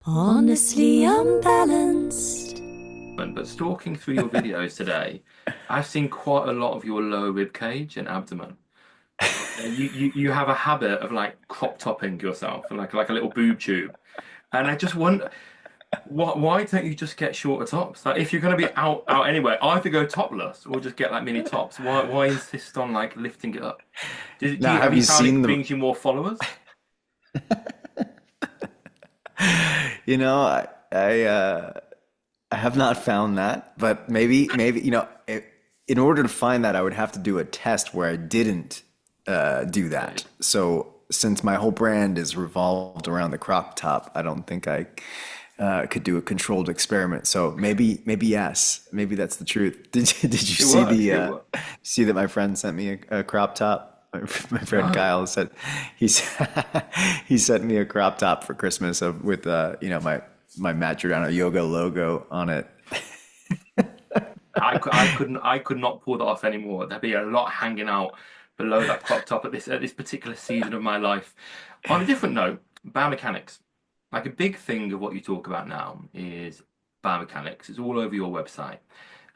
Honestly unbalanced. But stalking through your videos today, I've seen quite a lot of your lower rib cage and abdomen. You have a habit of like crop topping yourself and like a little boob tube. And I just wonder why don't you just get shorter tops? Like if you're gonna be out anyway, either go topless or just get like mini tops. Why insist on like lifting it up? Now, Have have you you found it seen the, brings you more followers? you know, I have not found that, but maybe, in order to find that, I would have to do a test where I didn't do Right. that. So since my whole brand is revolved around the crop top, I don't think I could do a controlled experiment. So maybe yes, maybe that's the truth. Did you It see works. the It works. see that my friend sent me a crop top? My friend No. Kyle said he's he sent me a crop top for Christmas with my Matt Giordano yoga logo on it. I could not pull that off anymore. There'd be a lot hanging out below that crop top at this particular season of my life. On a different note, biomechanics. Like a big thing of what you talk about now is biomechanics. It's all over your website.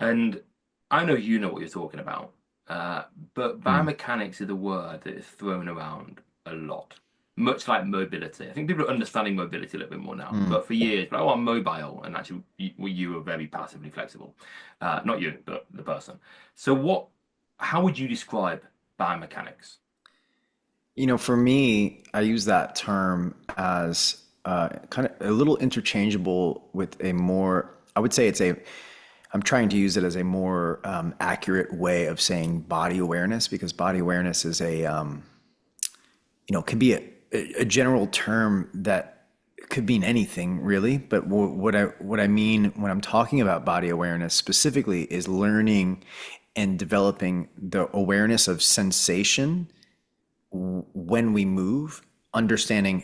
And I know you know what you're talking about. But Hmm. biomechanics is a word that is thrown around a lot, much like mobility. I think people are understanding mobility a little bit more now. Hmm. But for years, like, oh, I'm mobile, and actually, you were very passively flexible. Not you, but the person. So, how would you describe biomechanics? For me, I use that term as kind of a little interchangeable with a more, I would say I'm trying to use it as a more accurate way of saying body awareness because body awareness is can be a general term that could mean anything really. But what I mean when I'm talking about body awareness specifically is learning and developing the awareness of sensation when we move, understanding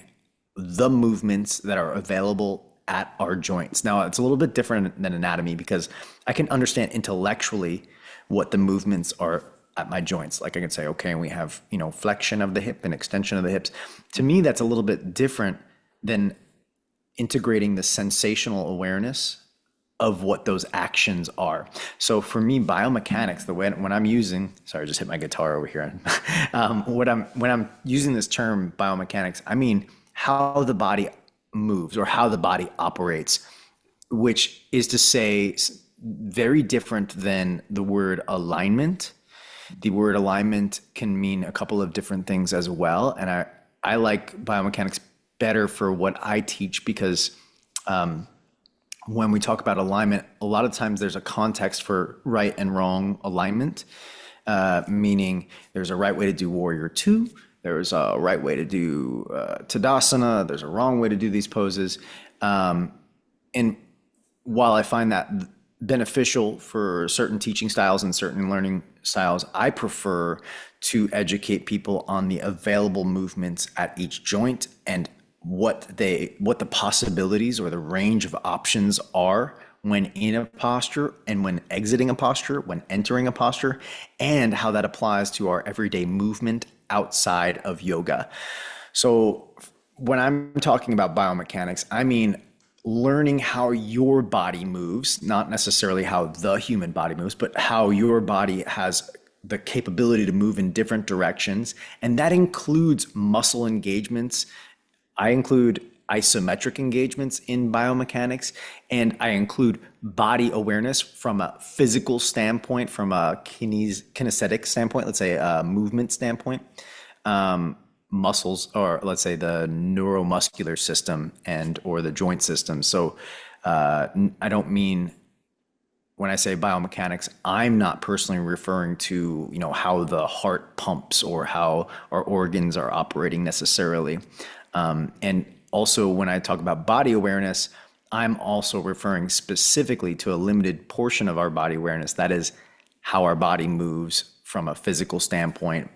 the movements that are available at our joints. Now, it's a little bit different than anatomy because I can understand intellectually what the movements are at my joints. Like I can say, okay, we have, flexion of the hip and extension of the hips. To me, that's a little bit different than integrating the sensational awareness of what those actions are. So for me, biomechanics, the way when I'm using, sorry, I just hit my guitar over here. When I'm using this term biomechanics, I mean how the body moves or how the body operates, which is to say very different than the word alignment. The word alignment can mean a couple of different things as well, and I like biomechanics better for what I teach because when we talk about alignment, a lot of times there's a context for right and wrong alignment, meaning there's a right way to do warrior two, there's a right way to do Tadasana, there's a wrong way to do these poses. And while I find that beneficial for certain teaching styles and certain learning styles, I prefer to educate people on the available movements at each joint and what the possibilities or the range of options are when in a posture and when exiting a posture, when entering a posture, and how that applies to our everyday movement outside of yoga. So when I'm talking about biomechanics, I mean learning how your body moves, not necessarily how the human body moves, but how your body has the capability to move in different directions. And that includes muscle engagements. I include isometric engagements in biomechanics, and I include body awareness from a physical standpoint, from a kinesthetic standpoint, let's say a movement standpoint, muscles, or let's say the neuromuscular system and or the joint system. So I don't mean when I say biomechanics, I'm not personally referring to, how the heart pumps or how our organs are operating necessarily. And also, when I talk about body awareness, I'm also referring specifically to a limited portion of our body awareness. That is how our body moves from a physical standpoint,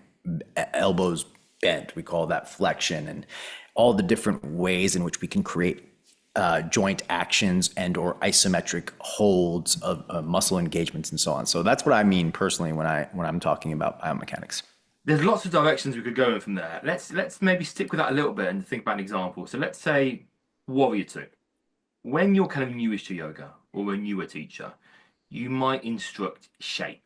elbows bent, we call that flexion, and all the different ways in which we can create joint actions and or isometric holds of muscle engagements and so on. So that's what I mean personally when I'm talking about biomechanics. There's lots of directions we could go in from there. Let's maybe stick with that a little bit and think about an example. So let's say Warrior Two. when you're kind of newish to yoga or a newer teacher, you might instruct shape.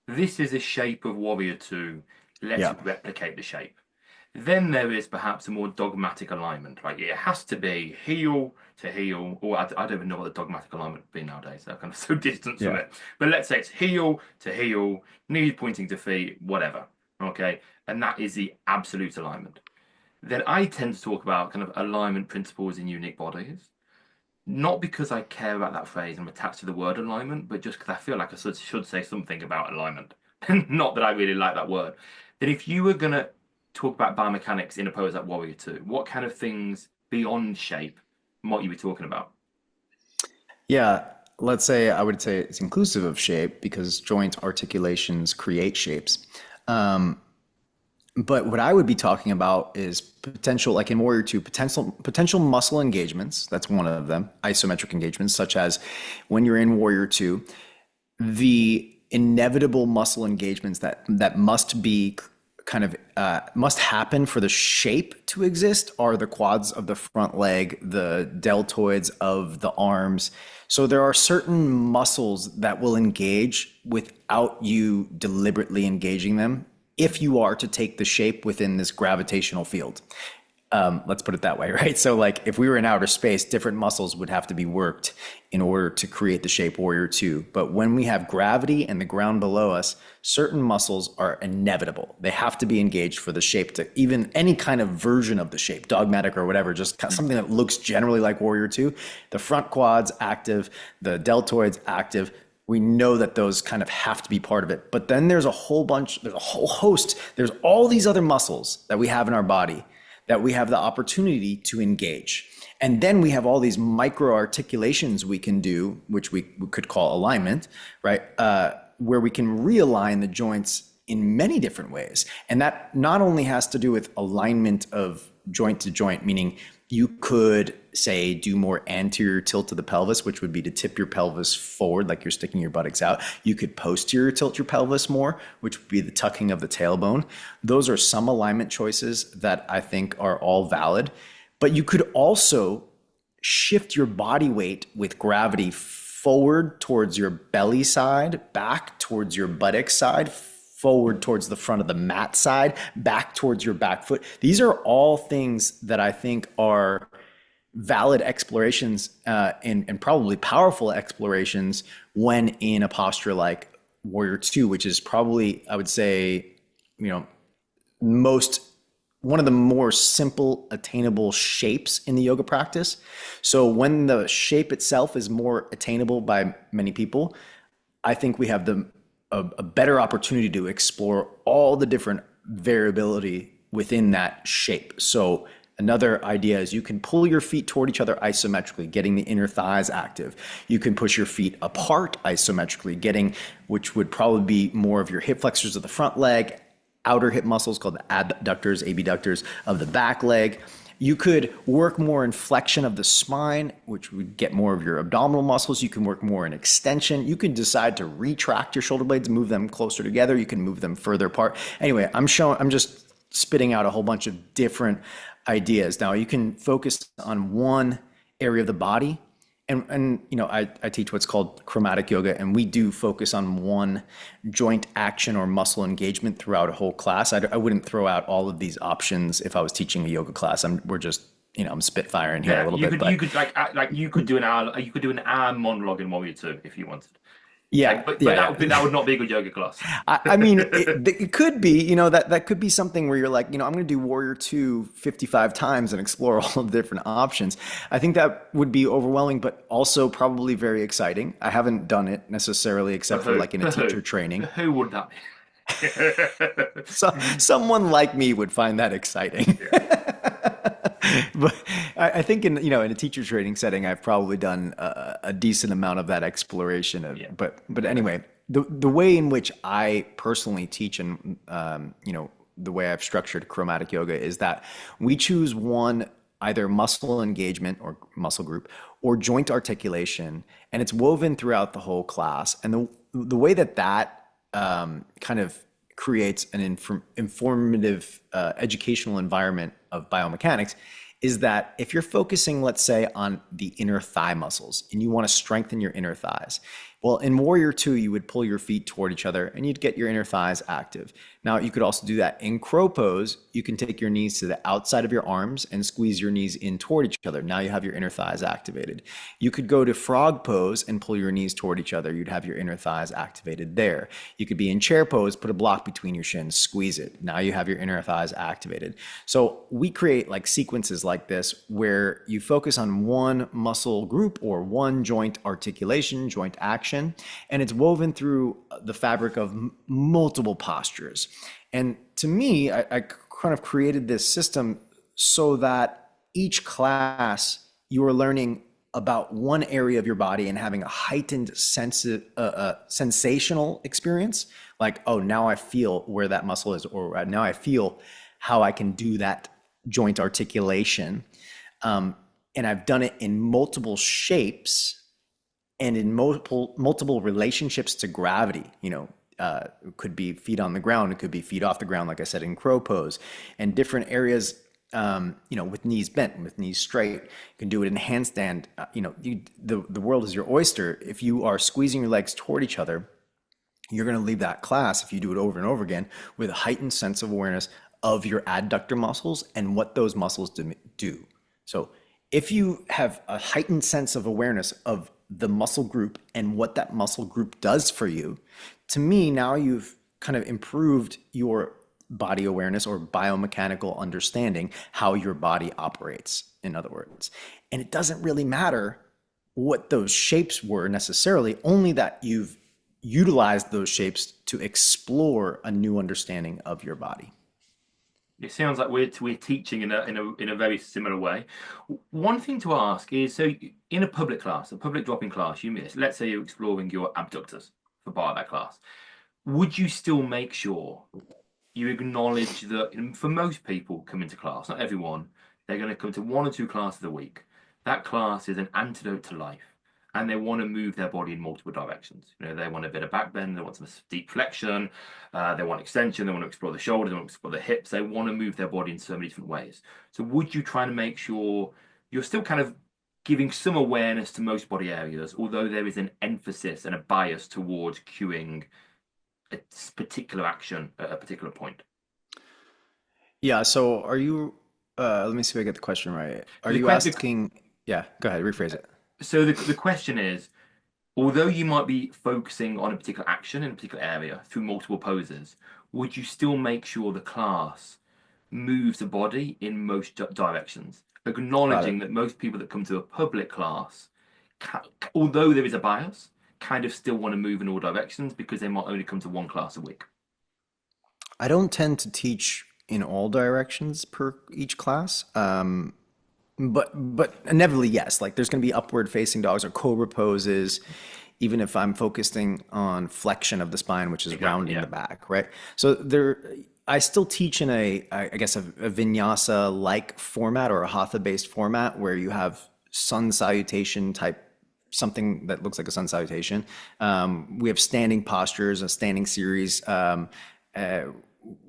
This is a shape of warrior two. Let's Yeah. replicate the shape. Then there is perhaps a more dogmatic alignment, right? It has to be heel to heel, or I don't even know what the dogmatic alignment would be nowadays. They're kind of so distant from Yeah. it. But let's say it's heel to heel, knees pointing to feet, whatever. Okay. And that is the absolute alignment. Then I tend to talk about kind of alignment principles in unique bodies. Not because I care about that phrase, I'm attached to the word alignment, but just because I feel like I should say something about alignment. Not that I really like that word. Then if you were going to talk about biomechanics in a pose like Warrior 2, what kind of things beyond shape might you be talking about? Yeah, let's say I would say it's inclusive of shape because joint articulations create shapes. But what I would be talking about is potential, like in Warrior 2, potential muscle engagements. That's one of them, isometric engagements, such as when you're in Warrior 2, the inevitable muscle engagements that must be kind of must happen for the shape to exist are the quads of the front leg, the deltoids of the arms. So there are certain muscles that will engage without you deliberately engaging them if you are to take the shape within this gravitational field. Let's put it that way, right? So like if we were in outer space, different muscles would have to be worked in order to create the shape Warrior 2. But when we have gravity and the ground below us, certain muscles are inevitable. They have to be engaged for the shape to even any kind of version of the shape, dogmatic or whatever, just something that looks generally like Warrior 2. The front quads active, the deltoids active. We know that those kind of have to be part of it. But then there's a whole host, there's all these other muscles that we have in our body that we have the opportunity to engage. And then we have all these micro articulations we can do, which we could call alignment, right? Where we can realign the joints in many different ways. And that not only has to do with alignment of joint to joint, meaning you could say do more anterior tilt of the pelvis, which would be to tip your pelvis forward like you're sticking your buttocks out. You could posterior tilt your pelvis more, which would be the tucking of the tailbone. Those are some alignment choices that I think are all valid. But you could also shift your body weight with gravity forward towards your belly side, back towards your buttock side, forward towards the front of the mat side, back towards your back foot. These are all things that I think are valid explorations and probably powerful explorations when in a posture like Warrior 2, which is probably, I would say, one of the more simple attainable shapes in the yoga practice. So when the shape itself is more attainable by many people, I think we have a better opportunity to explore all the different variability within that shape. So another idea is you can pull your feet toward each other isometrically, getting the inner thighs active. You can push your feet apart isometrically, which would probably be more of your hip flexors of the front leg, outer hip muscles called the abductors, abductors of the back leg. You could work more in flexion of the spine, which would get more of your abdominal muscles. You can work more in extension. You can decide to retract your shoulder blades, move them closer together. You can move them further apart. Anyway, I'm just spitting out a whole bunch of different ideas. Now you can focus on one area of the body. And I teach what's called Chromatic Yoga, and we do focus on one joint action or muscle engagement throughout a whole class. I wouldn't throw out all of these options if I was teaching a yoga class. I'm spitfiring here a little bit. You could do an hour. You could do an hour monologue in Warrior 2 if you wanted. Yeah, but that would not be a good yoga class. I mean, it could be, that could be something where you're like, I'm going to do Warrior 2 55 times and explore all the different options. I think that would be overwhelming, but also probably very exciting. I haven't done it necessarily, except for like in a teacher training. Who would that be? So someone like me would find that exciting. But I think in a teacher training setting, I've probably done a decent amount of that exploration. But anyway, the way in which I personally teach and the way I've structured Chromatic Yoga is that we choose one either muscle engagement or muscle group or joint articulation, and it's woven throughout the whole class. And the way that kind of creates an informative educational environment of biomechanics is that if you're focusing, let's say, on the inner thigh muscles and you want to strengthen your inner thighs, well, in Warrior Two, you would pull your feet toward each other and you'd get your inner thighs active. Now, you could also do that in Crow Pose. You can take your knees to the outside of your arms and squeeze your knees in toward each other. Now you have your inner thighs activated. You could go to Frog Pose and pull your knees toward each other. You'd have your inner thighs activated there. You could be in Chair Pose, put a block between your shins, squeeze it. Now you have your inner thighs activated. So we create like sequences like this where you focus on one muscle group or one joint articulation, joint action, and it's woven through the fabric of multiple postures. And to me, I kind of created this system so that each class you are learning about one area of your body and having a heightened sensational experience. Like, oh, now I feel where that muscle is, or now I feel how I can do that joint articulation. And I've done it in multiple shapes and in multiple relationships to gravity. It could be feet on the ground, it could be feet off the ground, like I said, in Crow Pose, and different areas, with knees bent, with knees straight. You can do it in handstand. The world is your oyster. If you are squeezing your legs toward each other, you're going to leave that class, if you do it over and over again, with a heightened sense of awareness of your adductor muscles and what those muscles do. So if you have a heightened sense of awareness of the muscle group and what that muscle group does for you, to me, now you've kind of improved your body awareness or biomechanical understanding, how your body operates, in other words. And it doesn't really matter what those shapes were necessarily, only that you've utilized those shapes to explore a new understanding of your body. It sounds like we're teaching in a very similar way. One thing to ask is, so in a public class, a public drop-in class, let's say you're exploring your abductors for part of that class, would you still make sure you acknowledge that for most people coming to class, not everyone, they're going to come to 1 or 2 classes a week. That class is an antidote to life. And they want to move their body in multiple directions. They want a bit of back bend, they want some deep flexion, they want extension, they want to explore the shoulders, they want to explore the hips, they want to move their body in so many different ways. So would you try to make sure you're still kind of giving some awareness to most body areas, although there is an emphasis and a bias towards cueing a particular action at a particular point? Yeah, so are you, let me see if I get the question right. Are The you question- asking, yeah, go ahead, rephrase it. So the question is, although you might be focusing on a particular action in a particular area through multiple poses, would you still make sure the class moves the body in most directions? Acknowledging that most people that come to a public class, although there is a bias, kind of still want to move in all directions because they might only come to 1 class a week. I don't tend to teach in all directions per each class. But inevitably, yes, like there's going to be upward facing dogs or cobra poses, even if I'm focusing on flexion of the spine, which is rounding the back, right? So I still teach in I guess a vinyasa like format or a hatha based format where you have sun salutation type, something that looks like a sun salutation. We have standing postures, a standing series,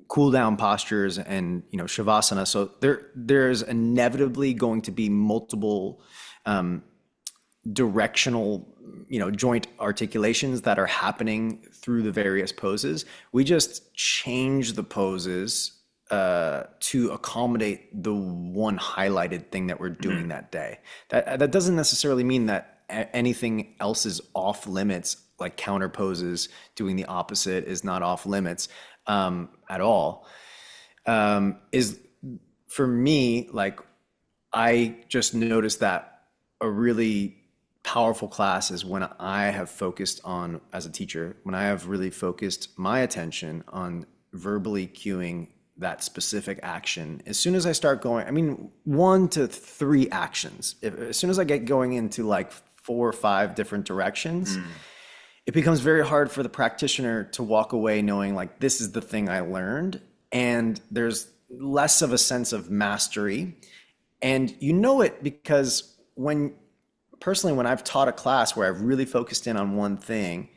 cool down postures, and shavasana. So there's inevitably going to be multiple directional joint articulations that are happening through the various poses. We just change the poses to accommodate the one highlighted thing that we're doing that day. That doesn't necessarily mean that anything else is off limits, like counter poses doing the opposite is not off limits at all. Is for me, like, I just noticed that a really powerful class is when I have focused on, as a teacher, when I have really focused my attention on verbally cueing that specific action. As soon as I start going, 1 to 3 actions, as soon as I get going into like 4 or 5 different directions, it becomes very hard for the practitioner to walk away knowing like, this is the thing I learned. And there's less of a sense of mastery. And it because when I've taught a class where I've really focused in on one thing,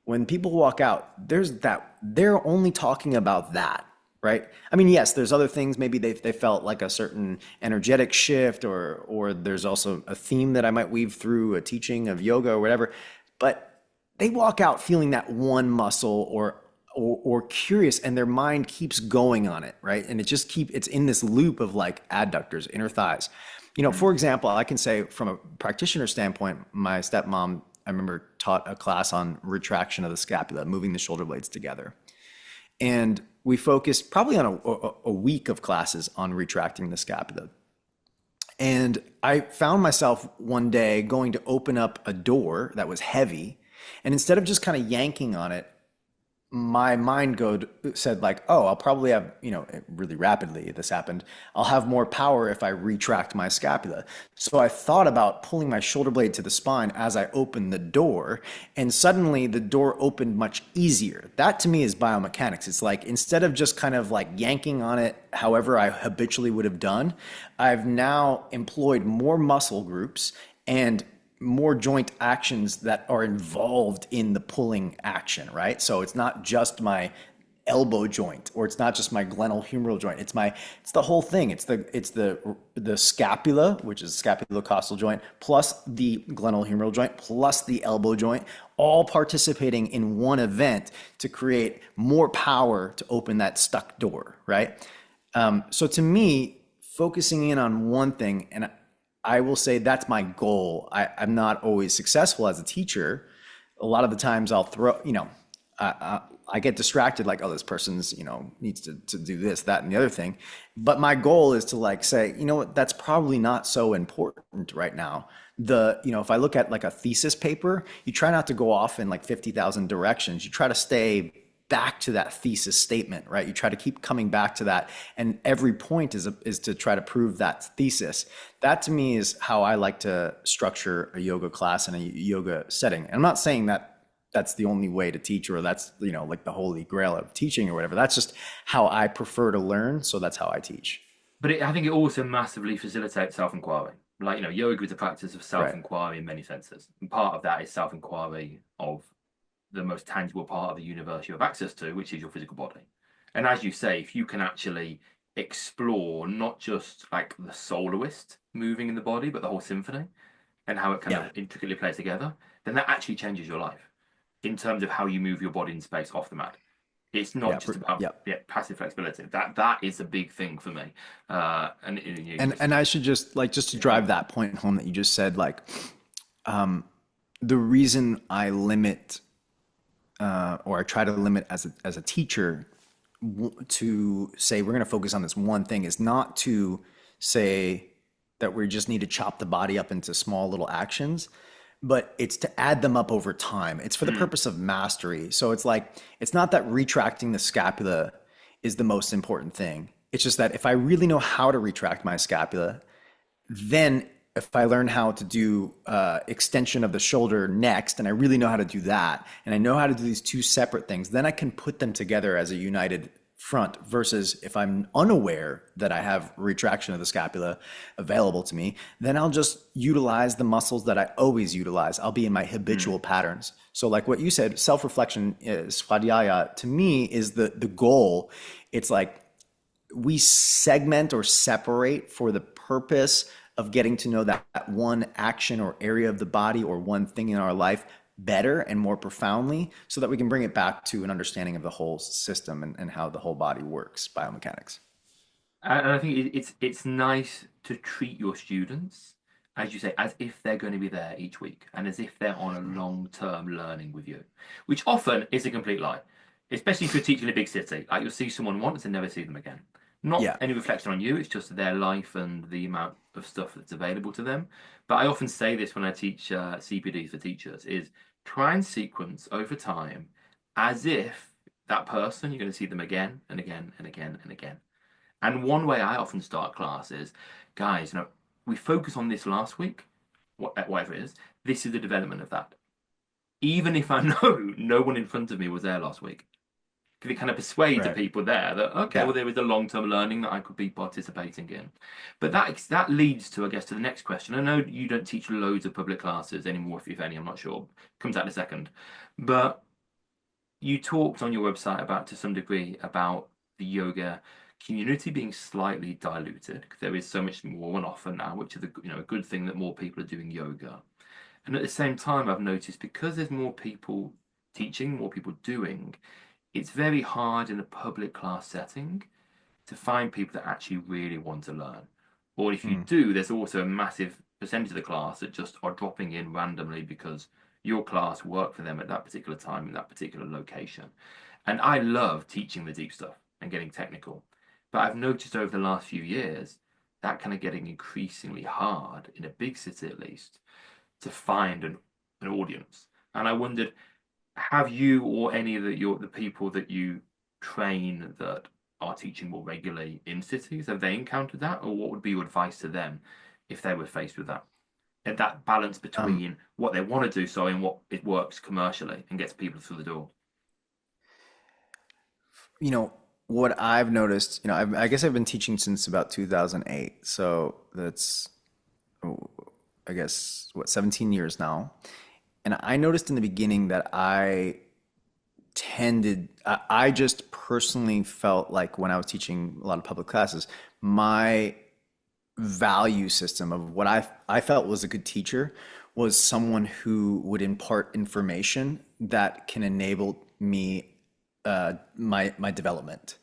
when people walk out, they're only talking about that. right? I mean, yes, there's other things. Maybe they felt like a certain energetic shift, or there's also a theme that I might weave through a teaching of yoga or whatever. But they walk out feeling that one muscle or curious, and their mind keeps going on it, right? And it's in this loop of like adductors, inner thighs. For example, I can say from a practitioner standpoint, my stepmom, I remember, taught a class on retraction of the scapula, moving the shoulder blades together. And we focused probably on a week of classes on retracting the scapula. And I found myself one day going to open up a door that was heavy. And instead of just kind of yanking on it, my mind said like, oh, I'll probably have, really rapidly this happened. I'll have more power if I retract my scapula. So I thought about pulling my shoulder blade to the spine as I opened the door, and suddenly the door opened much easier. That to me is biomechanics. It's like, instead of just kind of like yanking on it however I habitually would have done, I've now employed more muscle groups and more joint actions that are involved in the pulling action, right? So it's not just my elbow joint, or it's not just my glenohumeral joint. It's the whole thing. It's the scapula, which is scapulocostal joint, plus the glenohumeral joint, plus the elbow joint, all participating in one event to create more power to open that stuck door, right? So to me, focusing in on one thing, and I will say that's my goal. I'm not always successful as a teacher. A lot of the times I'll I get distracted, like, oh, this person's, needs to do this, that, and the other thing. But my goal is to like say, you know what, that's probably not so important right now. If I look at like a thesis paper, you try not to go off in like 50,000 directions. You try to stay back to that thesis statement, right? You try to keep coming back to that, and every point is to try to prove that thesis. That to me is how I like to structure a yoga class in a yoga setting. And I'm not saying that that's the only way to teach, or that's like the holy grail of teaching or whatever. That's just how I prefer to learn, so that's how I teach. But I think it also massively facilitates self-inquiry. Like, yoga is a practice of Right. self-inquiry in many senses. And part of that is self-inquiry of the most tangible part of the universe you have access to, which is your physical body. And as you say, if you can actually explore not just like the soloist moving in the body, but the whole symphony and how it kind of intricately plays together, then that actually changes your life in terms of how you move your body in space off the mat. It's not just about passive flexibility. That is a big thing for me. And I should just to drive that point home that you just said, like, the reason I limit or I try to limit as a teacher to say we're going to focus on this one thing is not to say that we just need to chop the body up into small little actions, but it's to add them up over time. It's for the purpose of mastery. So it's like, it's not that retracting the scapula is the most important thing. It's just that if I really know how to retract my scapula, then if I learn how to do extension of the shoulder next, and I really know how to do that, and I know how to do these two separate things, then I can put them together as a united front, versus if I'm unaware that I have retraction of the scapula available to me, then I'll just utilize the muscles that I always utilize. I'll be in my habitual patterns. So like what you said, self-reflection, swadhyaya, to me is the goal. It's like we segment or separate for the purpose of getting to know that one action or area of the body or one thing in our life better and more profoundly, so that we can bring it back to an understanding of the whole system and how the whole body works, biomechanics. And I think it's nice to treat your students, as you say, as if they're going to be there each week and as if they're on a long-term learning with you, which often is a complete lie, especially if you're teaching in a big city. Like, you'll see someone once and never see them again. Not any reflection on you, it's just their life and the amount of stuff that's available to them. But I often say this when I teach CPD for teachers, is try and sequence over time as if that person, you're going to see them again and again and again and again. And one way I often start class is, guys, we focus on this last week, whatever it is, this is the development of that. Even if I know no one in front of me was there last week. Because it kind of persuade the people there that, okay, well, there is a long-term learning that I could be participating in. But that leads to, I guess, to the next question. I know you don't teach loads of public classes anymore, if any, I'm not sure. Comes out in a second. But you talked on your website about, to some degree, about the yoga community being slightly diluted because there is so much more on offer now, which is a good thing that more people are doing yoga. And at the same time, I've noticed because there's more people teaching, more people doing, it's very hard in a public class setting to find people that actually really want to learn. Or if you Mm. do, there's also a massive percentage of the class that just are dropping in randomly because your class worked for them at that particular time in that particular location. And I love teaching the deep stuff and getting technical. But I've noticed over the last few years that kind of getting increasingly hard, in a big city at least, to find an audience. And I wondered, have you or any of the people that you train that are teaching more regularly in cities, have they encountered that? Or what would be your advice to them if they were faced with that? And that balance Um, between what they want to do, so and what it works commercially and gets people through the door. you know, what I've noticed, I guess I've been teaching since about 2008. So that's, oh, I guess, what, 17 years now. And I noticed in the beginning that I just personally felt like when I was teaching a lot of public classes, my value system of what I felt was a good teacher was someone who would impart information that can enable me my development.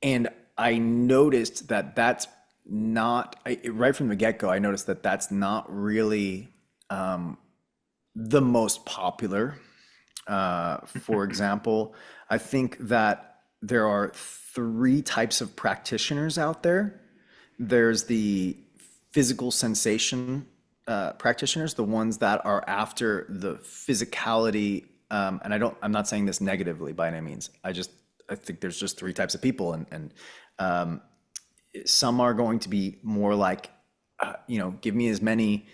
And I noticed that that's not right from the get-go. I noticed that that's not really the most popular. For example, I think that there are three types of practitioners out there. There's the physical sensation practitioners, the ones that are after the physicality. And I'm not saying this negatively by any means. I think there's just three types of people, and some are going to be more like, give me as many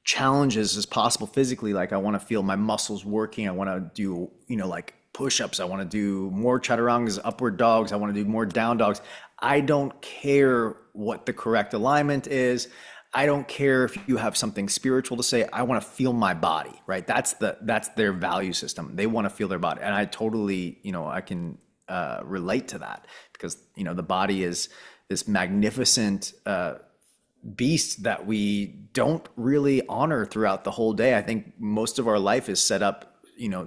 challenges as possible physically. Like I want to feel my muscles working. I want to do, like push-ups. I want to do more chaturangas, upward dogs. I want to do more down dogs. I don't care what the correct alignment is. I don't care if you have something spiritual to say. I want to feel my body, right? That's their value system. They want to feel their body. And I totally, I can relate to that because, the body is this magnificent beast that we don't really honor throughout the whole day. I think most of our life is set up,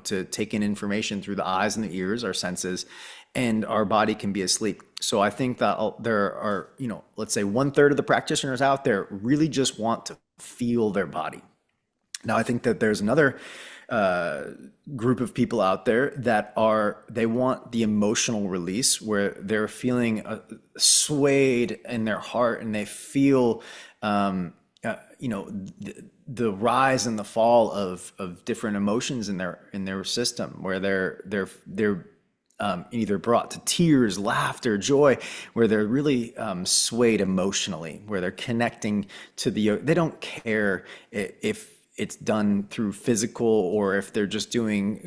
to take in information through the eyes and the ears, our senses, and our body can be asleep. So I think that there are, let's say 1/3 of the practitioners out there really just want to feel their body. Now, I think that there's another group of people out there that they want the emotional release where they're feeling swayed in their heart and they feel, the rise and the fall of different emotions in their system, where they're either brought to tears, laughter, joy, where they're really swayed emotionally, where they're connecting to they don't care if it's done through physical or if they're just doing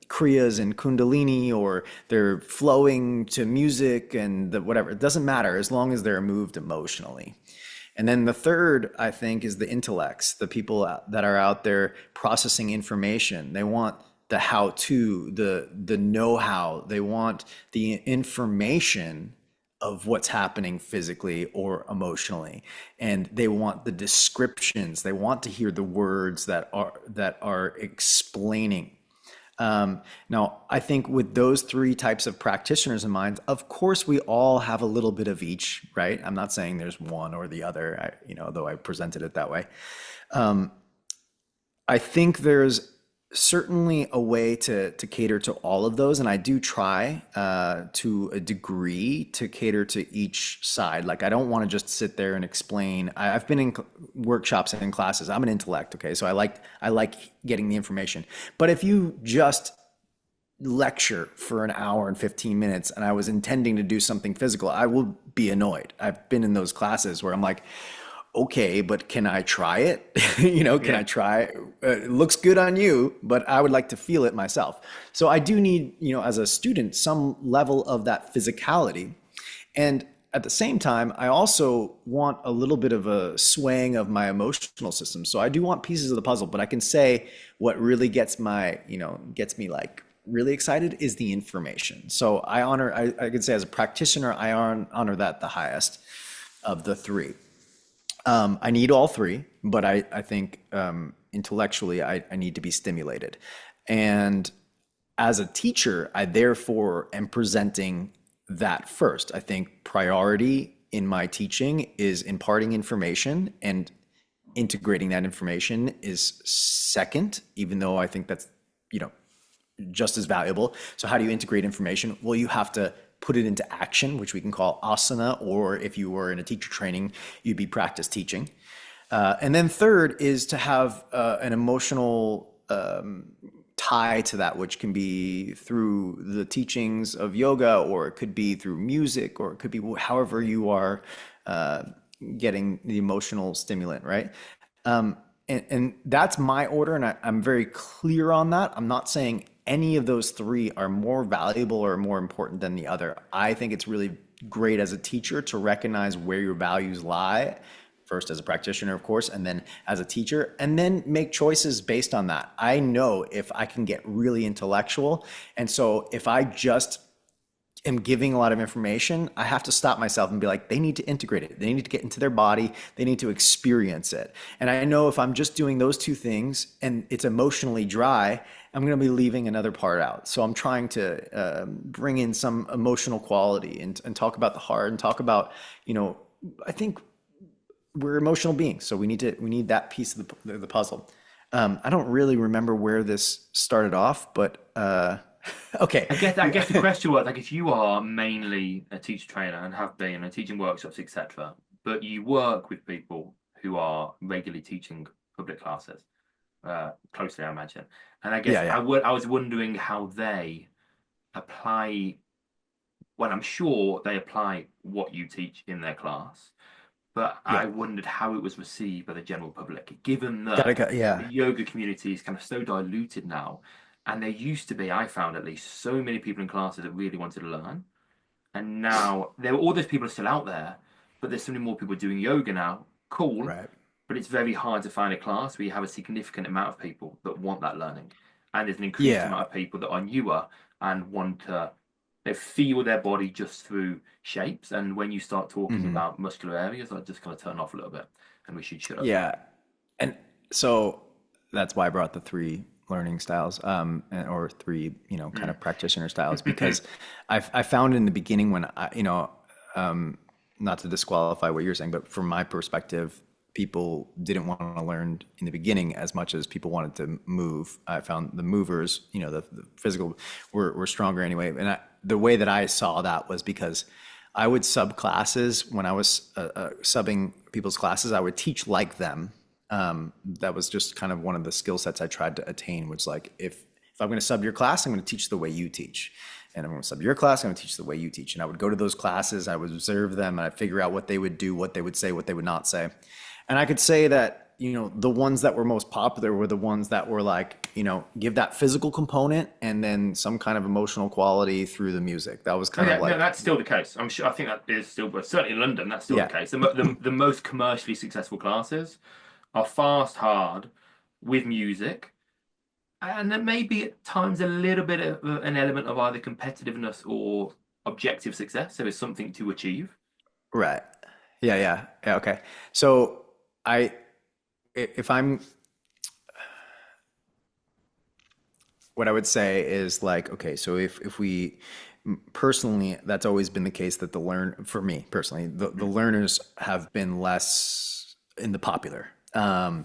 kriyas and kundalini or they're flowing to music and whatever. It doesn't matter as long as they're moved emotionally. And then the third, I think, is the intellects, the people that are out there processing information. They want the how-to, the know-how. They want the information of what's happening physically or emotionally, and they want the descriptions. They want to hear the words that are explaining. Now, I think with those three types of practitioners in mind, of course, we all have a little bit of each, right? I'm not saying there's one or the other, though I presented it that way. I think there's certainly a way to cater to all of those, and I do try to a degree to cater to each side. Like I don't want to just sit there and explain. I've been in workshops and in classes. I'm an intellect, okay, so I like getting the information. But if you just lecture for an hour and 15 minutes and I was intending to do something physical, I will be annoyed. I've been in those classes where I'm like, okay, but can I try it? Can Yeah. I try? It looks good on you, but I would like to feel it myself. So I do need, as a student, some level of that physicality. And at the same time, I also want a little bit of a swaying of my emotional system. So I do want pieces of the puzzle, but I can say what really gets me like really excited is the information. So I could say as a practitioner, I honor that the highest of the three. I need all three, but I think intellectually I need to be stimulated. And as a teacher, I therefore am presenting that first. I think priority in my teaching is imparting information, and integrating that information is second, even though I think that's, you know, just as valuable. So how do you integrate information? Well, you have to put it into action, which we can call asana, or if you were in a teacher training, you'd be practice teaching. And then third is to have an emotional tie to that, which can be through the teachings of yoga, or it could be through music, or it could be however you are getting the emotional stimulant, right? And that's my order, and I'm very clear on that. I'm not saying any of those three are more valuable or more important than the other. I think it's really great as a teacher to recognize where your values lie, first as a practitioner, of course, and then as a teacher, and then make choices based on that. I know if I can get really intellectual, and so if I just am giving a lot of information, I have to stop myself and be like, they need to integrate it. They need to get into their body. They need to experience it. And I know if I'm just doing those two things and it's emotionally dry, I'm going to be leaving another part out. So I'm trying to bring in some emotional quality and talk about the heart and talk about, you know, I think we're emotional beings. So we need that piece of the puzzle. I don't really remember where this started off, but okay. I guess the question was, like, if you are mainly a teacher trainer and have been and teaching workshops, etc., but you work with people who are regularly teaching public classes, closely, I imagine. And I guess Yeah. I was wondering how they apply. Well, I'm sure they apply what you teach in their class, but I Yeah. wondered how it was received by the general public, given Gotta that go. Yeah. the yoga community is kind of so diluted now. And there used to be, I found at least, so many people in classes that really wanted to learn. And now all those people are still out there, but there's so many more people doing yoga now. Cool. Right. But it's very hard to find a class where you have a significant amount of people that want that learning. And there's an increased Yeah. amount of people that are newer and want to, they feel their body just through shapes. And when you start talking about muscular areas, I just kind of turn off a little bit and we should shut up. Yeah. And so that's why I brought the three learning styles, or three, you know, kind of practitioner styles, because I found in the beginning when not to disqualify what you're saying, but from my perspective, people didn't want to learn in the beginning as much as people wanted to move. I found the movers, you know, the physical were stronger anyway. And the way that I saw that was because I would sub classes when I was subbing people's classes. I would teach like them. That was just kind of one of the skill sets I tried to attain, which like, if I'm going to sub your class, I'm going to teach the way you teach. And I'm going to sub your class, I'm going to teach the way you teach. And I would go to those classes, I would observe them, and I'd figure out what they would do, what they would say, what they would not say. And I could say that, you know, the ones that were most popular were the ones that were like, you know, give that physical component and then some kind of emotional quality through the music. That was kind of like... No, that's still the case. I'm sure, I think that is still, but certainly in London, that's still the case. The most commercially successful classes are fast, hard, with music, and there may be at times a little bit of an element of either competitiveness or objective success. So it's something to achieve. Right. Yeah. Okay. So if I'm, what I would say is like, okay, so if we, personally, that's always been the case that for me personally, the learners have been less in the popular, you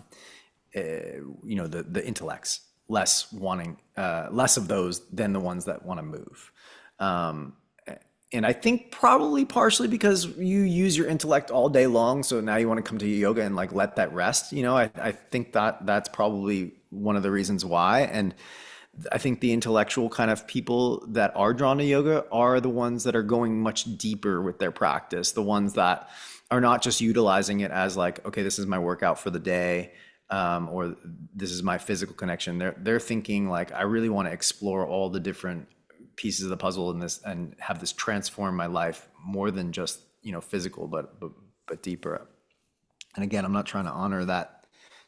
know, the intellects, less wanting, less of those than the ones that want to move. And I think probably partially because you use your intellect all day long. So now you want to come to yoga and like let that rest. You know, I think that's probably one of the reasons why. And I think the intellectual kind of people that are drawn to yoga are the ones that are going much deeper with their practice. The ones that are not just utilizing it as like, okay, this is my workout for the day, or this is my physical connection. They're thinking like, I really want to explore all the different pieces of the puzzle in this and have this transform my life more than just, you know, physical, but deeper. And again, I'm not trying to honor that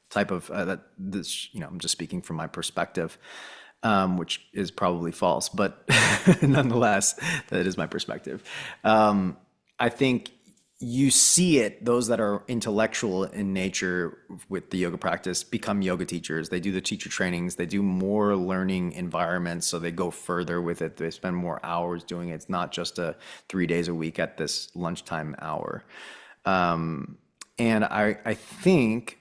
type of you know, I'm just speaking from my perspective. which is probably false, but nonetheless, that is my perspective. I think you see it, those that are intellectual in nature with the yoga practice become yoga teachers. They do the teacher trainings, they do more learning environments, so they go further with it. They spend more hours doing it. It's not just a 3 days a week at this lunchtime hour. And I think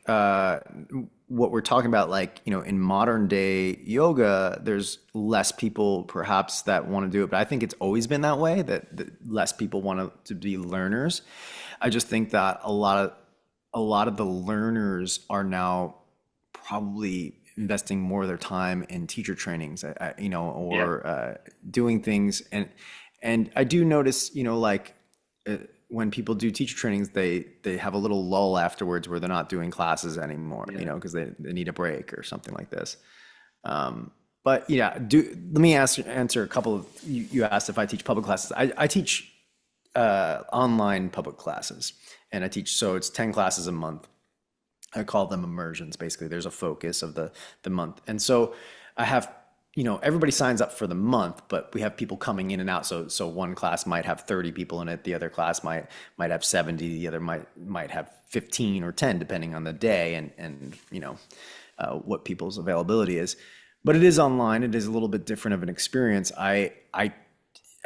what we're talking about, like, in modern day yoga, there's less people perhaps that want to do it, but I think it's always been that way, that less people want to be learners. I just think that a lot of the learners are now probably investing more of their time in teacher trainings, or doing things. And I do notice, when people do teacher trainings, they have a little lull afterwards where they're not doing classes anymore, because they need a break or something like this. But yeah, let me answer a couple of, you asked if I teach public classes. I teach online public classes, and I teach, so it's 10 classes a month. I call them immersions. Basically, there's a focus of the month. And so I have, everybody signs up for the month, but we have people coming in and out. So one class might have 30 people in it. The other class might have 70. The other might have 15 or 10, depending on the day and what people's availability is. But it is online. It is a little bit different of an experience. I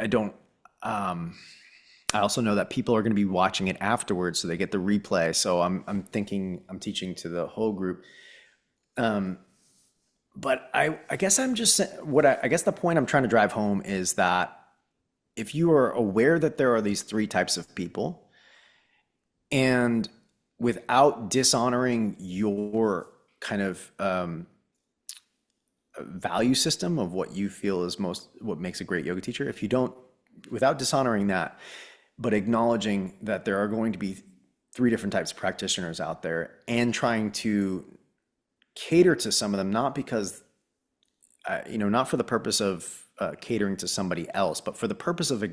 don't. I also know that people are going to be watching it afterwards, so they get the replay. So I'm thinking I'm teaching to the whole group. But I guess I'm just I guess the point I'm trying to drive home is that if you are aware that there are these three types of people, and without dishonoring your kind of value system of what you feel is what makes a great yoga teacher, if you don't, without dishonoring that, but acknowledging that there are going to be three different types of practitioners out there, and trying to cater to some of them, not because, not for the purpose of catering to somebody else, but for the purpose of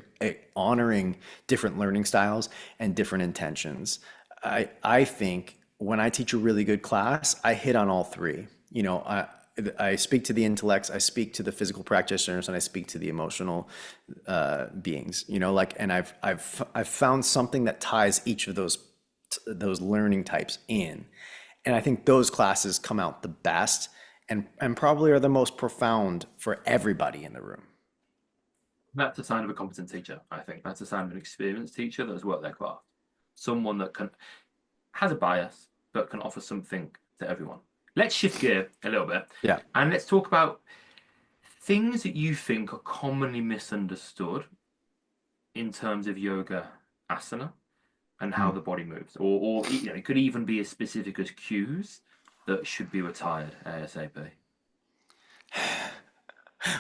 honoring different learning styles and different intentions. I think when I teach a really good class, I hit on all three. I speak to the intellects, I speak to the physical practitioners, and I speak to the emotional beings. And I've found something that ties each of those learning types in. And I think those classes come out the best and probably are the most profound for everybody in the room. That's a sign of a competent teacher, I think. That's a sign of an experienced teacher that has worked their craft. Someone that has a bias, but can offer something to everyone. Let's shift gear a little bit. Yeah. And let's talk about things that you think are commonly misunderstood in terms of yoga asana and how the body moves, or it could even be as specific as cues that should be retired ASAP.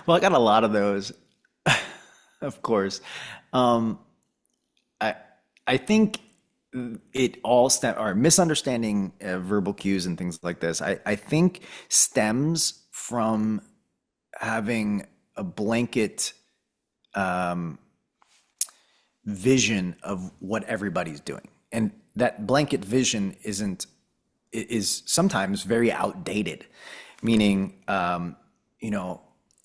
Well, I got a lot of those, of course. I think it all or misunderstanding verbal cues and things like this, I think stems from having a blanket vision of what everybody's doing. And that blanket vision is sometimes very outdated, meaning,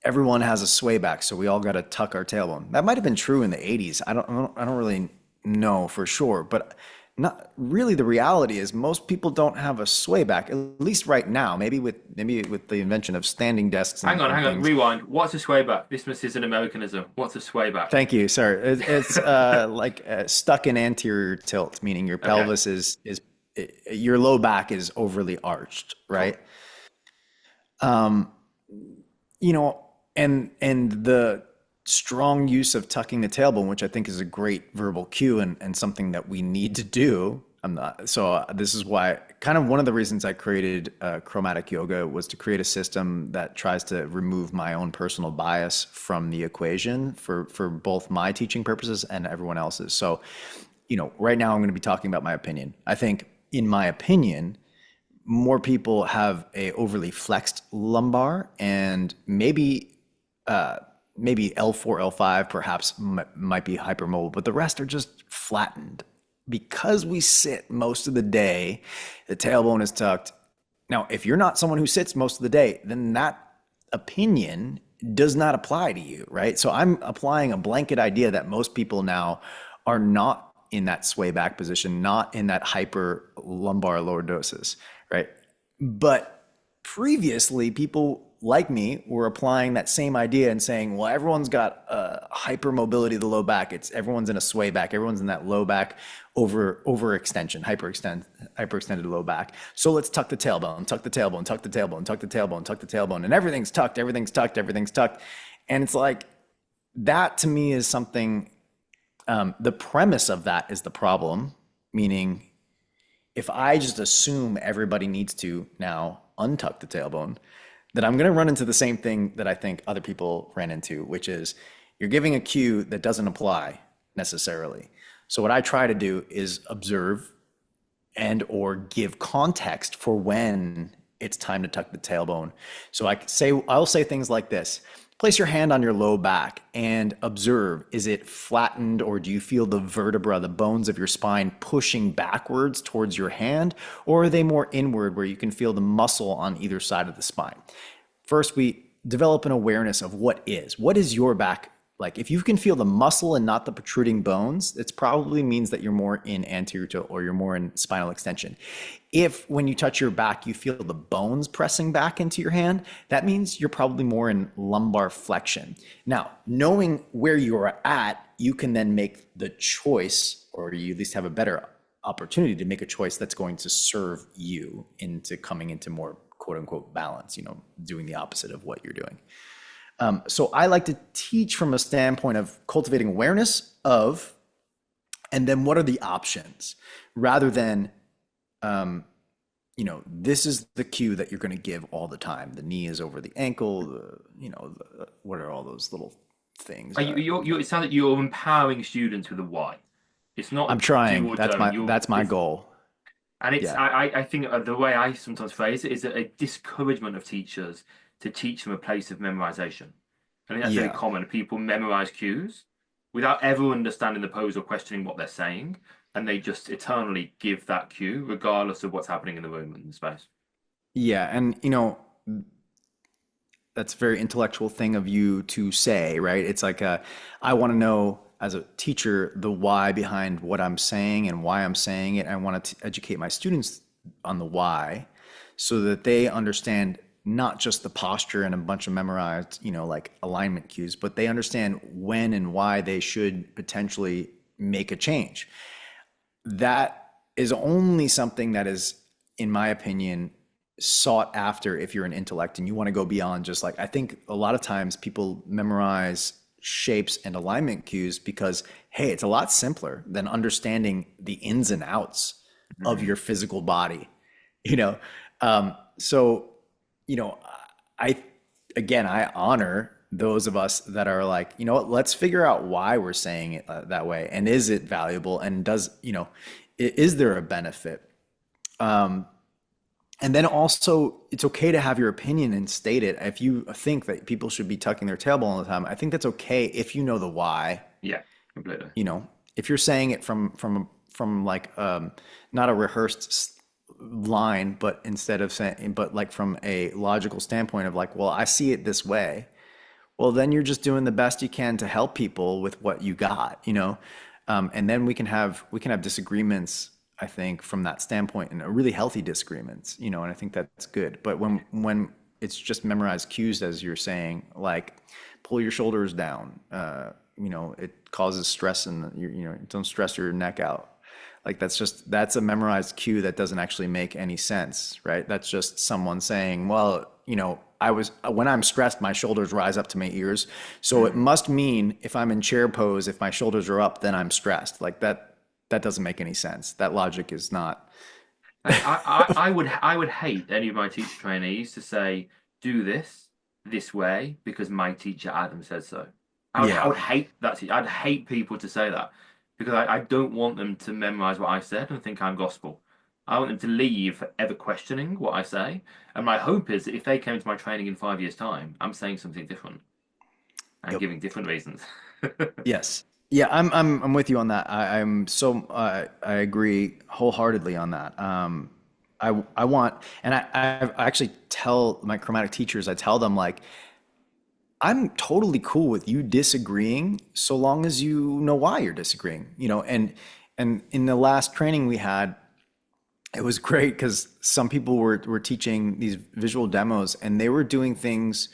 everyone has a sway back, so we all got to tuck our tailbone. That might have been true in the 80s. I don't really know for sure, but not really. The reality is most people don't have a sway back, at least right now. Maybe with the invention of standing desks. Hang on, rewind. What's a sway back? This is an Americanism. What's a sway back? Thank you, sir. It's like stuck in anterior tilt, meaning your pelvis is your low back is overly arched, right? And the strong use of tucking the tailbone, which I think is a great verbal cue and something that we need to do. This is why, kind of one of the reasons I created Chromatic Yoga was to create a system that tries to remove my own personal bias from the equation for both my teaching purposes and everyone else's. So, right now I'm going to be talking about my opinion. I think, in my opinion, more people have a overly flexed lumbar, and maybe L4, L5 perhaps might be hypermobile, but the rest are just flattened. Because we sit most of the day, the tailbone is tucked. Now, if you're not someone who sits most of the day, then that opinion does not apply to you, right? So I'm applying a blanket idea that most people now are not in that sway back position, not in that hyper lumbar lordosis, right? But previously, people like me were applying that same idea and saying, well, everyone's got hypermobility of the low back. It's everyone's in a sway back. Everyone's in that low back overextension, hyperextended low back. So let's tuck the tailbone, tuck the tailbone, tuck the tailbone, tuck the tailbone, tuck the tailbone, and everything's tucked, everything's tucked, everything's tucked. And it's like that to me is something. The premise of that is the problem, meaning if I just assume everybody needs to now untuck the tailbone, then I'm going to run into the same thing that I think other people ran into, which is you're giving a cue that doesn't apply necessarily. So what I try to do is observe and or give context for when it's time to tuck the tailbone. So I'll say things like this. Place your hand on your low back and observe, is it flattened or do you feel the vertebra, the bones of your spine pushing backwards towards your hand, or are they more inward where you can feel the muscle on either side of the spine? First, we develop an awareness of what is your back like. If you can feel the muscle and not the protruding bones, it probably means that you're more in anterior tilt or you're more in spinal extension. If when you touch your back, you feel the bones pressing back into your hand, that means you're probably more in lumbar flexion. Now, knowing where you are at, you can then make the choice, or you at least have a better opportunity to make a choice that's going to serve you into coming into more quote unquote balance, doing the opposite of what you're doing. So I like to teach from a standpoint of cultivating awareness of, and then what are the options, rather than, this is the cue that you're going to give all the time. The knee is over the ankle. What are all those little things? It sounds like you're empowering students with a why. It's not. I'm trying. That's my goal. And it's. Yeah. I think the way I sometimes phrase it is a discouragement of teachers to teach from a place of memorization. I think that's very common. People memorize cues without ever understanding the pose or questioning what they're saying, and they just eternally give that cue regardless of what's happening in the room and in the space. Yeah, and that's a very intellectual thing of you to say, right? It's like I want to know as a teacher the why behind what I'm saying and why I'm saying it. I want to educate my students on the why so that they understand not just the posture and a bunch of memorized, like alignment cues, but they understand when and why they should potentially make a change. That is only something that is, in my opinion, sought after if you're an intellect and you want to go beyond just like, I think a lot of times people memorize shapes and alignment cues because, hey, it's a lot simpler than understanding the ins and outs of your physical body, so I honor those of us that are like, let's figure out why we're saying it that way. And is it valuable? And is there a benefit? And then also it's okay to have your opinion and state it. If you think that people should be tucking their tailbone all the time, I think that's okay if you know the why. Yeah, completely. If you're saying it from like, not a rehearsed line, but instead of saying, but like from a logical standpoint of like, well, I see it this way. Well, then you're just doing the best you can to help people with what you got, and then we can have disagreements, I think, from that standpoint, and a really healthy disagreements, and I think that's good. But when it's just memorized cues, as you're saying, like pull your shoulders down, it causes stress and don't stress your neck out. Like that's a memorized cue that doesn't actually make any sense, right? That's just someone saying, well, when I'm stressed, my shoulders rise up to my ears. So it must mean if I'm in chair pose, if my shoulders are up, then I'm stressed. Like that doesn't make any sense. That logic is not. I would hate any of my teacher trainees to say, do this way because my teacher Adam says so. I would hate that. I'd hate people to say that. Because I don't want them to memorize what I said and think I'm gospel. I want them to leave ever questioning what I say. And my hope is that if they came to my training in 5 years' time, I'm saying something different and giving different reasons. Yes. Yeah, I'm with you on that. I agree wholeheartedly on that. I want, and I actually tell my chromatic teachers, I tell them like, I'm totally cool with you disagreeing so long as you know why you're disagreeing, and in the last training we had, it was great because some people were teaching these visual demos and they were doing things,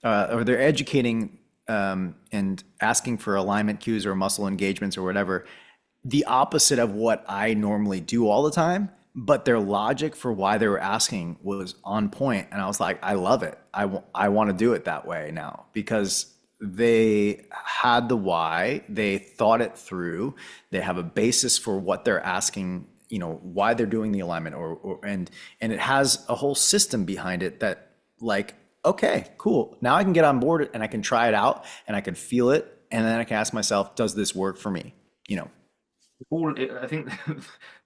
or they're educating and asking for alignment cues or muscle engagements or whatever, the opposite of what I normally do all the time. But their logic for why they were asking was on point, and I was like, I love it. I want to do it that way now because they had the why, they thought it through, they have a basis for what they're asking, why they're doing the alignment, and it has a whole system behind it that, like, okay, cool. Now I can get on board and I can try it out and I can feel it, and then I can ask myself, does this work for me? You know. I think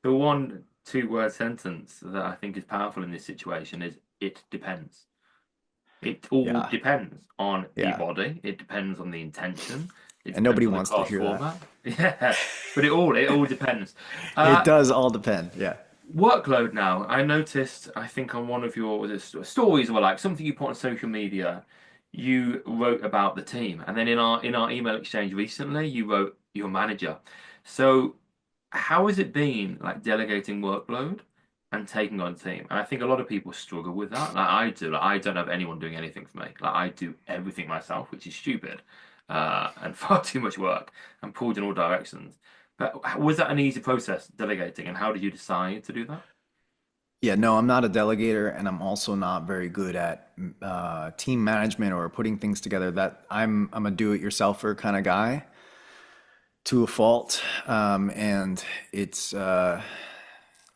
the one two-word sentence that I think is powerful in this situation is it depends. It all Yeah. depends on the Yeah. body. It depends on the intention. It And nobody depends on the wants to class hear that. format. Yeah, but it all depends. It does all depend. Yeah. Workload now. I noticed, I think on one of your stories or like something you put on social media, you wrote about the team. And then in our email exchange recently, you wrote your manager. So how has it been like delegating workload and taking on a team? And I think a lot of people struggle with that. Like I do. Like I don't have anyone doing anything for me. Like I do everything myself, which is stupid, and far too much work and pulled in all directions. But was that an easy process, delegating, and how did you decide to do that? Yeah, no, I'm not a delegator, and I'm also not very good at team management or putting things together. That I'm a do-it-yourselfer kind of guy to a fault, and it's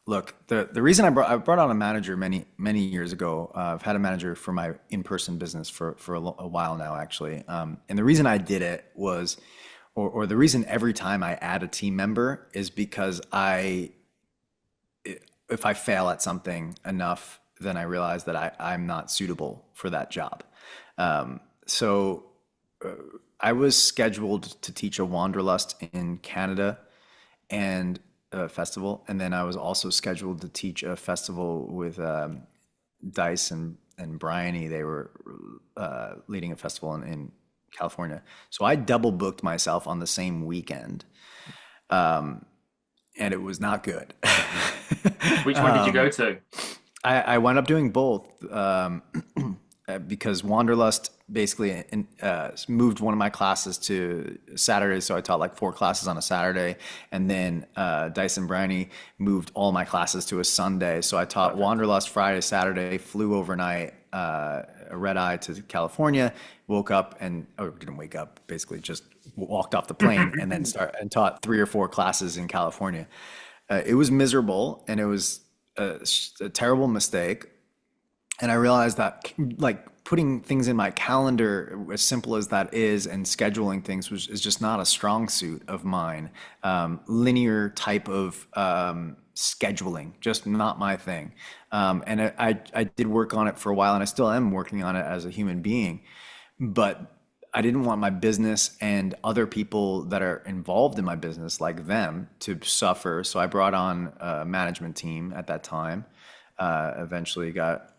look, the reason I brought on a manager many years ago. I've had a manager for my in-person business for a while now, actually, and the reason I did it was, or the reason every time I add a team member is because if I fail at something enough, then I realize that I'm not suitable for that job. So I was scheduled to teach a Wanderlust in Canada and a festival, and then I was also scheduled to teach a festival with Dice and Bryony. They were leading a festival in California. So I double booked myself on the same weekend, and it was not good. Which one did you go to? I wound up doing both because Wanderlust basically moved one of my classes to Saturday, so I taught like 4 classes on a Saturday, and then Dyson Brownie moved all my classes to a Sunday, so I taught Wanderlust Friday, Saturday, flew overnight, a red eye to California, woke up or didn't wake up, basically just walked off the plane and then taught 3 or 4 classes in California. It was miserable and it was a terrible mistake. And I realized that like putting things in my calendar, as simple as that is, and scheduling things is just not a strong suit of mine. Linear type of scheduling, just not my thing. And I did work on it for a while, and I still am working on it as a human being. But I didn't want my business and other people that are involved in my business, like them, to suffer. So I brought on a management team at that time. Eventually got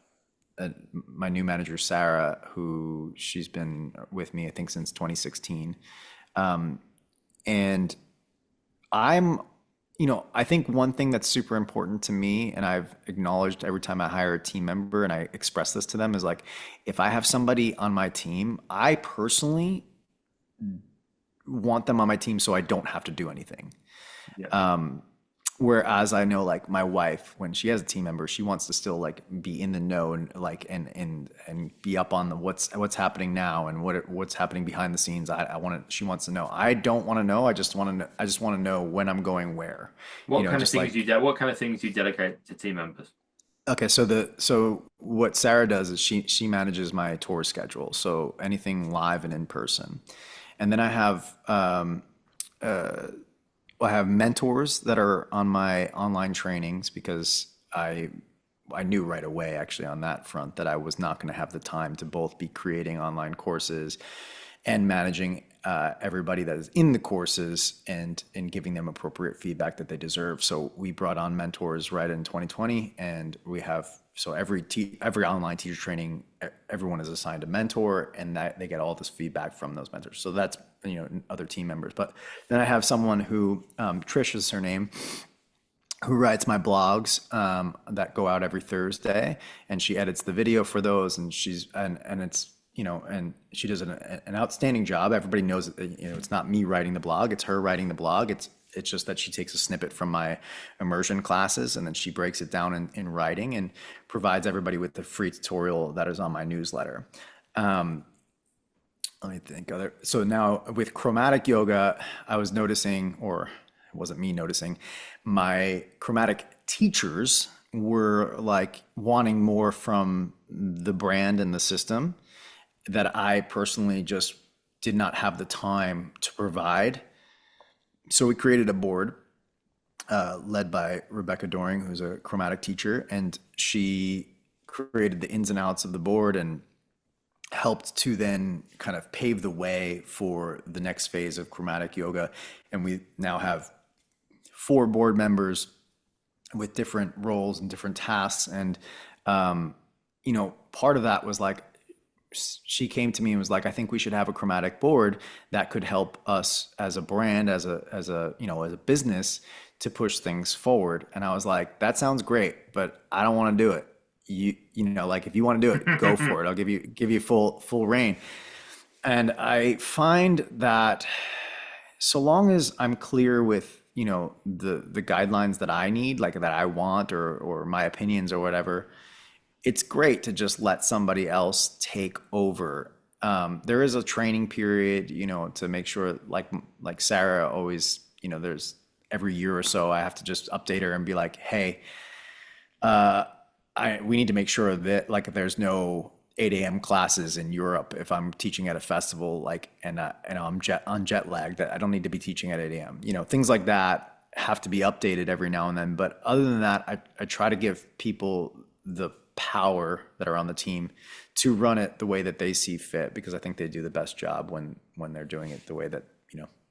my new manager, Sarah, who she's been with me, I think, since 2016. And I'm, I think one thing that's super important to me, and I've acknowledged every time I hire a team member and I express this to them, is like, if I have somebody on my team, I personally want them on my team so I don't have to do anything. Yeah. Whereas I know, like, my wife, when she has a team member, she wants to still like be in the know and like and be up on what's happening now and what's happening behind the scenes. She wants to know. I don't want to know. I just want to know when I'm going where. What kind of just things like, what kind of things do you delegate to team members? okay, so what Sarah does is she manages my tour schedule. So anything live and in person, and then I have mentors that are on my online trainings because I knew right away, actually, on that front, that I was not going to have the time to both be creating online courses and managing everybody that is in the courses and giving them appropriate feedback that they deserve. So we brought on mentors right in 2020, and we have so every online teacher training, everyone is assigned a mentor, and that they get all this feedback from those mentors. So that's other team members. But then I have someone who Trish is her name, who writes my blogs that go out every Thursday, and she edits the video for those, and it's and she does an outstanding job. Everybody knows that, it's not me writing the blog, it's her writing the blog. It's just that she takes a snippet from my immersion classes, and then she breaks it down in writing and provides everybody with the free tutorial that is on my newsletter. Let me think. So now with Chromatic Yoga, I was noticing, or it wasn't me noticing, my Chromatic teachers were like wanting more from the brand and the system that I personally just did not have the time to provide. So we created a board led by Rebecca Doring, who's a Chromatic teacher, and she created the ins and outs of the board and helped to then kind of pave the way for the next phase of Chromatic Yoga. And we now have 4 board members with different roles and different tasks. And, part of that was like, she came to me and was like, I think we should have a Chromatic board that could help us as a brand, as a business, to push things forward. And I was like, that sounds great, but I don't want to do it. Like, if you want to do it, go for it. I'll give you full reign. And I find that so long as I'm clear with, the guidelines that I need, like that I want, or my opinions or whatever, it's great to just let somebody else take over. There is a training period, to make sure, like Sarah always, there's every year or so, I have to just update her and be like, hey, we need to make sure that like there's no 8 a.m. classes in Europe if I'm teaching at a festival, and I'm jet lagged, that I don't need to be teaching at 8 a.m. Things like that have to be updated every now and then. But other than that, I try to give people the power that are on the team to run it the way that they see fit, because I think they do the best job when they're doing it the way that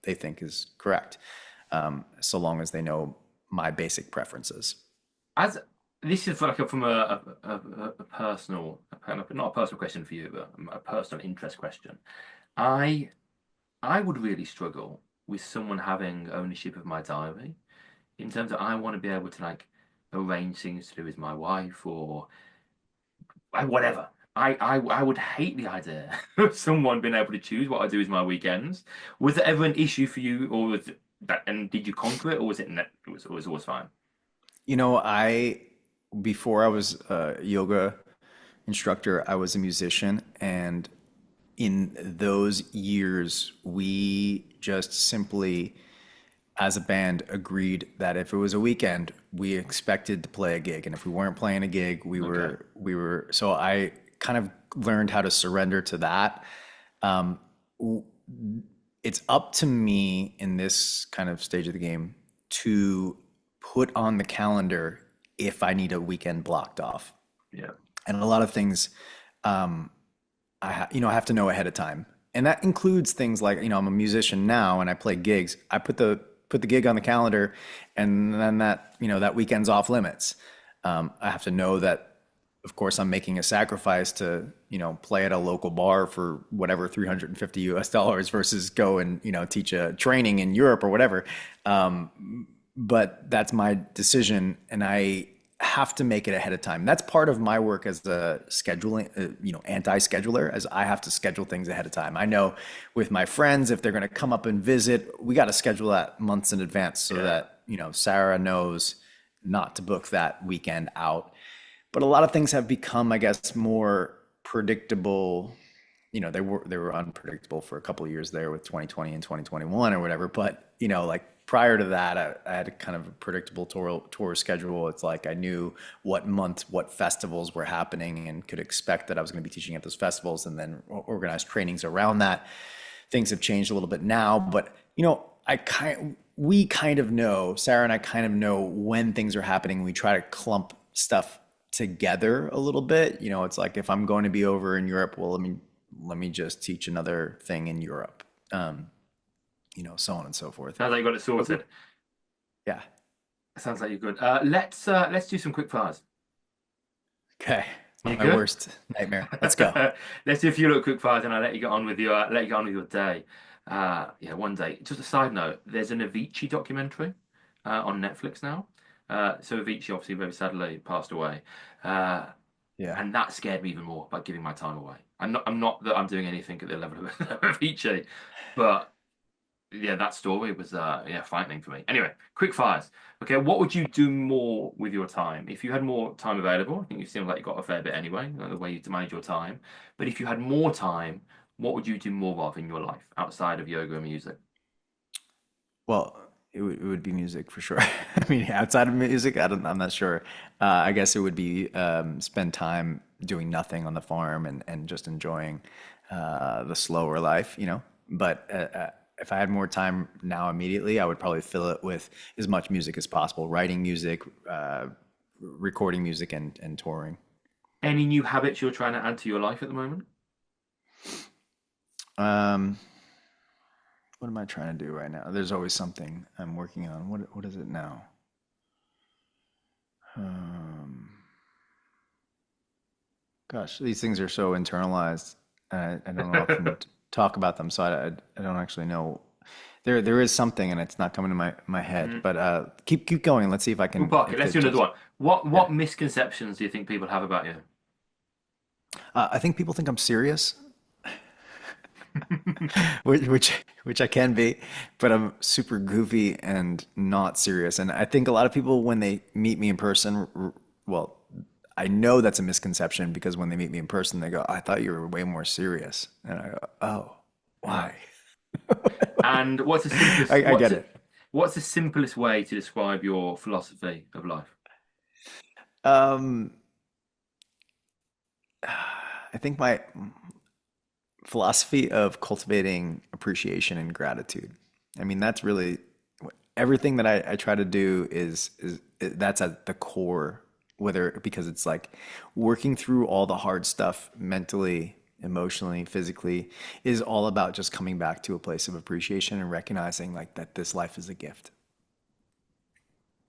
they think is correct, so long as they know my basic preferences. As this is like from a personal, not a personal question for you, but a personal interest question. I would really struggle with someone having ownership of my diary, in terms of I want to be able to like arrange things to do with my wife or whatever. I would hate the idea of someone being able to choose what I do with my weekends. Was there ever an issue for you, or was it that, and did you conquer it, or was it always fine? Before I was a yoga instructor, I was a musician, and in those years, we just simply, as a band, agreed that if it was a weekend, we expected to play a gig, and if we weren't playing a gig, we were. So I kind of learned how to surrender to that. It's up to me in this kind of stage of the game to put on the calendar if I need a weekend blocked off. Yeah. And a lot of things, I have to know ahead of time. And that includes things like, I'm a musician now and I play gigs. I put the gig on the calendar, and then that weekend's off limits. I have to know that, of course, I'm making a sacrifice to, play at a local bar for whatever, $350 versus go and, teach a training in Europe or whatever. But that's my decision, and I have to make it ahead of time. That's part of my work as a scheduling, anti-scheduler, as I have to schedule things ahead of time. I know with my friends, if they're going to come up and visit, we got to schedule that months in advance so that, Sarah knows not to book that weekend out. But a lot of things have become, I guess, more predictable. They were unpredictable for a couple of years there with 2020 and 2021 or whatever. But, prior to that, I had a kind of a predictable tour schedule. It's like I knew what month, what festivals were happening, and could expect that I was going to be teaching at those festivals, and then organize trainings around that. Things have changed a little bit now, but we kind of know, Sarah and I kind of know when things are happening. We try to clump stuff together a little bit. It's like if I'm going to be over in Europe, well, let me just teach another thing in Europe. So on and so forth. Sounds like you got it sorted. Yeah. Sounds like you're good. Let's do some quick fires. Okay. You My good? worst nightmare. Let's go. Let's do a few little quick fires, and I'll let you get on with your day. Yeah, one day. Just a side note: there's an Avicii documentary on Netflix now. So Avicii obviously very sadly passed away, uh, Yeah. and that scared me even more by giving my time away. I'm not that I'm doing anything at the level of Avicii, but yeah, that story was frightening for me. Anyway, quick fires. Okay, what would you do more with your time if you had more time available? I think you seem like you got a fair bit anyway, the way you manage your time. But if you had more time, what would you do more of in your life outside of yoga and music? Well, it would be music for sure. I mean, outside of music, I'm not sure. I guess it would be spend time doing nothing on the farm and just enjoying the slower life, But if I had more time now immediately, I would probably fill it with as much music as possible, writing music, recording music, and touring. Any new habits you're trying to add to your life at the moment? Um, what am I trying to do right now? There's always something I'm working on. What is it now? Um, Gosh, these things are so internalized. I don't often talk about them, so I don't actually know. There is something, and it's not coming to my head. Mm. But keep going. Let's see if I We'll can. park it. If Let's it do another just one. What yeah. what misconceptions do you think people have about you? I think people think I'm serious, which I can be, but I'm super goofy and not serious. And I think a lot of people when they meet me in person, well, I know that's a misconception because when they meet me in person, they go, "I thought you were way more serious," and I go, "Oh, Yeah. why?" And what's the simplest I get it. what's the simplest way to describe your philosophy of life? Um, I think my philosophy of cultivating appreciation and gratitude. I mean, that's really everything that I try to do is that's at the core, whether because it's like working through all the hard stuff mentally, emotionally, physically, is all about just coming back to a place of appreciation and recognizing like that this life is a gift.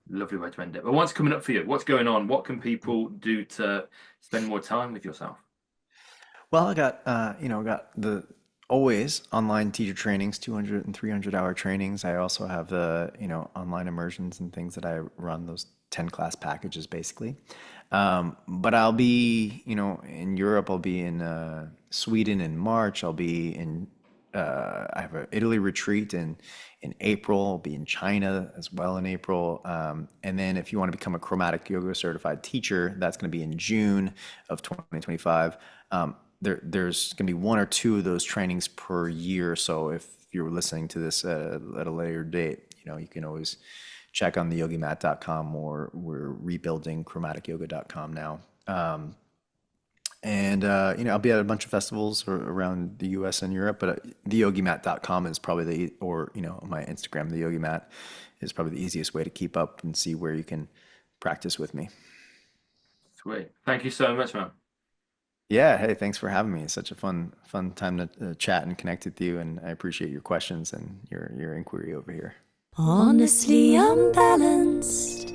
Lovely way to end it. But what's coming up for you? What's going on? What can people do to spend more time with yourself? Well, I got, I got the always online teacher trainings, 200 and 300 hour trainings. I also have the, online immersions and things that I run, those 10 class packages basically. But I'll be, in Europe, I'll be in Sweden in March. I'll be in, I have an Italy retreat in April. I'll be in China as well in April. And then if you want to become a Chromatic Yoga certified teacher, that's going to be in June of 2025. There's going to be one or two of those trainings per year. So if you're listening to this at a later date, you can always check on theyogimat.com or we're rebuilding chromaticyoga.com now. I'll be at a bunch of festivals around the US and Europe, but theyogimat.com is probably my Instagram, theyogimat, is probably the easiest way to keep up and see where you can practice with me. Sweet. Thank you so much, man. Yeah, hey, thanks for having me. It's such a fun time to chat and connect with you, and I appreciate your questions and your inquiry over here. Honestly unbalanced.